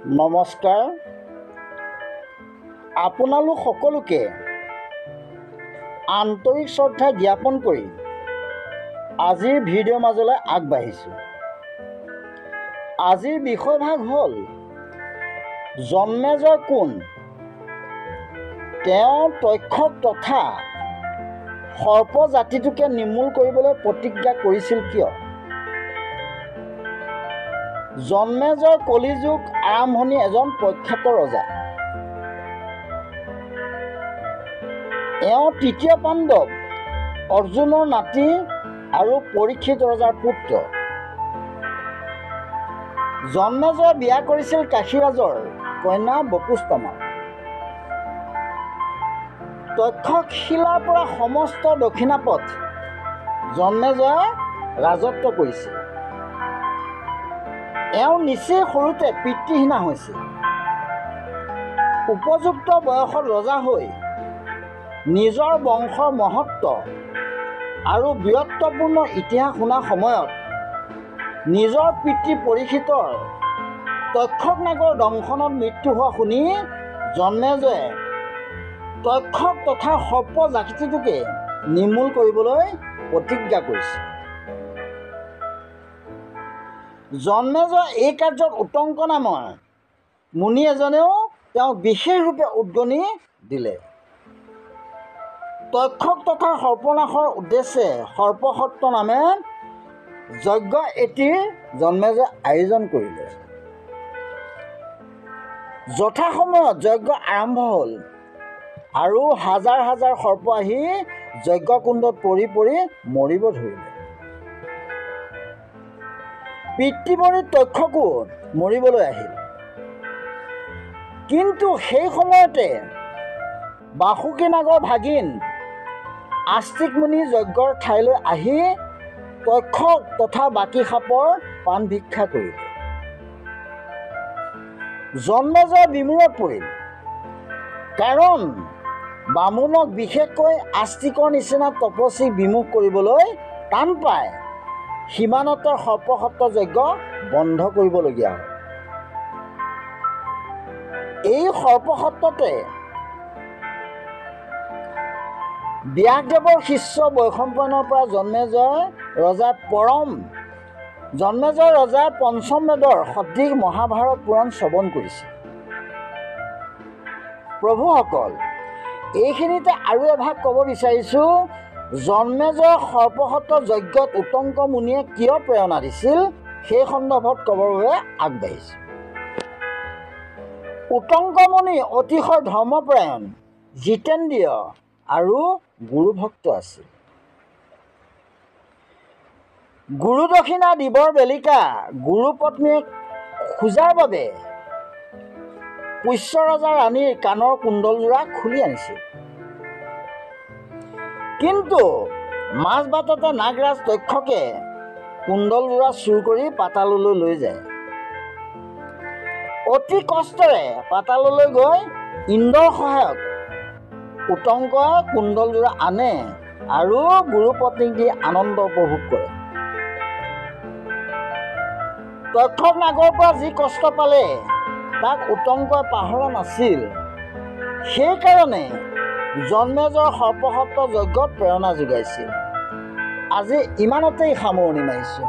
নমস্কাৰ। আপোনালোক সকলোকে আন্তৰিক শ্ৰদ্ধা জ্ঞাপন কৰি আজিৰ ভিডিঅ'ৰ মাজলৈ আগবাঢ়িছোঁ। আজিৰ বিষয়ভাগ হ'ল জন্মেজয় কোন, তেওঁ তক্ষক তথা সৰ্প জাতিটোকে নিৰ্মূল কৰিবলৈ প্ৰতিজ্ঞা কৰিছিল কিয়? জন্মেজয় কলিযুগ আৰম্ভণি এজন প্ৰখ্যাত ৰজা। এওঁ তৃতীয় পাণ্ডৱ অৰ্জুনৰ নাতি আৰু পৰীক্ষিত ৰজাৰ পুত্ৰ। জন্মেজয় বিয়া কৰিছিল কাশীৰাজৰ কন্যা বপুস্তমাক। তক্ষশিলাৰ পৰা সমস্ত দক্ষিণাপথ জন্মেজয়ে ৰাজত্ব কৰিছিল। এওঁ নিচেই সৰুতে পিতৃহীনা হৈছিল। উপযুক্ত বয়সত ৰজা হৈ নিজৰ বংশৰ মহত্ব আৰু বীৰত্বপূৰ্ণ ইতিহাস শুনাৰ সময়ত নিজৰ পিতৃ পৰীক্ষিতৰ তক্ষক নাগৰ দংশনত মৃত্যু হোৱা শুনি জন্মেজয়ে তক্ষক তথা সৰ্প জাতিটোকে নিৰ্মূল কৰিবলৈ প্ৰতিজ্ঞা কৰিছিল। জন্মেজয় এই কাৰ্যত উটংক নামৰ মুনি এজনেও তেওঁক বিশেষৰূপে উদগনি দিলে। তক্ষক তথা সৰ্পনাশৰ উদ্দেশ্যে সৰ্পসত্ৰ নামে যজ্ঞ এটিৰ জন্মেজয়ে আয়োজন কৰিলে। যথাসময়ত যজ্ঞ আৰম্ভ হ'ল আৰু হাজাৰ হাজাৰ সৰ্প আহি যজ্ঞকুণ্ডত পৰি পৰি মৰিব ধৰিলে। পিতৃবৰী তক্ষকো মৰিবলৈ আহিল। কিন্তু সেই সময়তে বাসুকী নাগৰ ভাগিন আস্তিক মুনি যজ্ঞৰ ঠাইলৈ আহি তক্ষক তথা বাকী সাপৰ প্ৰাণ ভিক্ষা কৰিলে। জন্মেজয় বিমূৰত পৰিল, কাৰণ বামুণক বিশেষকৈ আস্তিকৰ নিচিনা তপস্বীক বিমুখ কৰিবলৈ টান পায় সীমানতৰ সৰ্পসত্ৰ যজ্ঞ বন্ধ কৰিবলগীয়া হয়। এই সৰ্পসত্ৰতে ব্যাসদেৱৰ শিষ্য বৈশম্পায়নৰ পৰা জন্মেজয় ৰজাই পঞ্চম বেদৰ সদৃশ মহাভাৰত পুৰাণ শ্ৰৱণ কৰিছিল। প্ৰভুসকল, এইখিনিতে আৰু এভাগ ক'ব বিচাৰিছোঁ, জন্মেজয় সৰ্পসত্ৰ যজ্ঞত উটংক মুনিয়ে কিয় প্ৰেৰণা দিছিল সেই সন্দৰ্ভত ক'বৰ বাবে আগবাঢ়িছোঁ। উটংক মুনি অতিশয় ধৰ্মপৰায়ণ, জিতেন্দ্ৰিয় আৰু গুৰুভক্ত আছিল। গুৰু দক্ষিণা দিবৰ বেলিকা গুৰুপত্নীয়ে খোজাৰ বাবে পুষ্য ৰজা ৰাণীৰ কাণৰ কুণ্ডলযোৰা খুলি আনিছিল। কিন্তু মাজবাটতে নাগৰাজ তক্ষকে কুণ্ডলযোৰা চুৰ কৰি পাতাললৈ লৈ যায়। অতি কষ্টেৰে পাতাললৈ গৈ ইন্দ্ৰৰ সহায়ত উটংকই কুণ্ডলযোৰা আনে আৰু গুৰুপত্নীক দি আনন্দ উপভোগ কৰে। তক্ষক নাগৰ পৰা যি কষ্ট পালে তাক উটংকই পাহৰা নাছিল। সেইকাৰণে জন্মেজয় সৰ্পসত্ৰ যজ্ঞত প্ৰেৰণা যোগাইছিল। আজি ইমানতেই সামৰণি মাৰিছোঁ।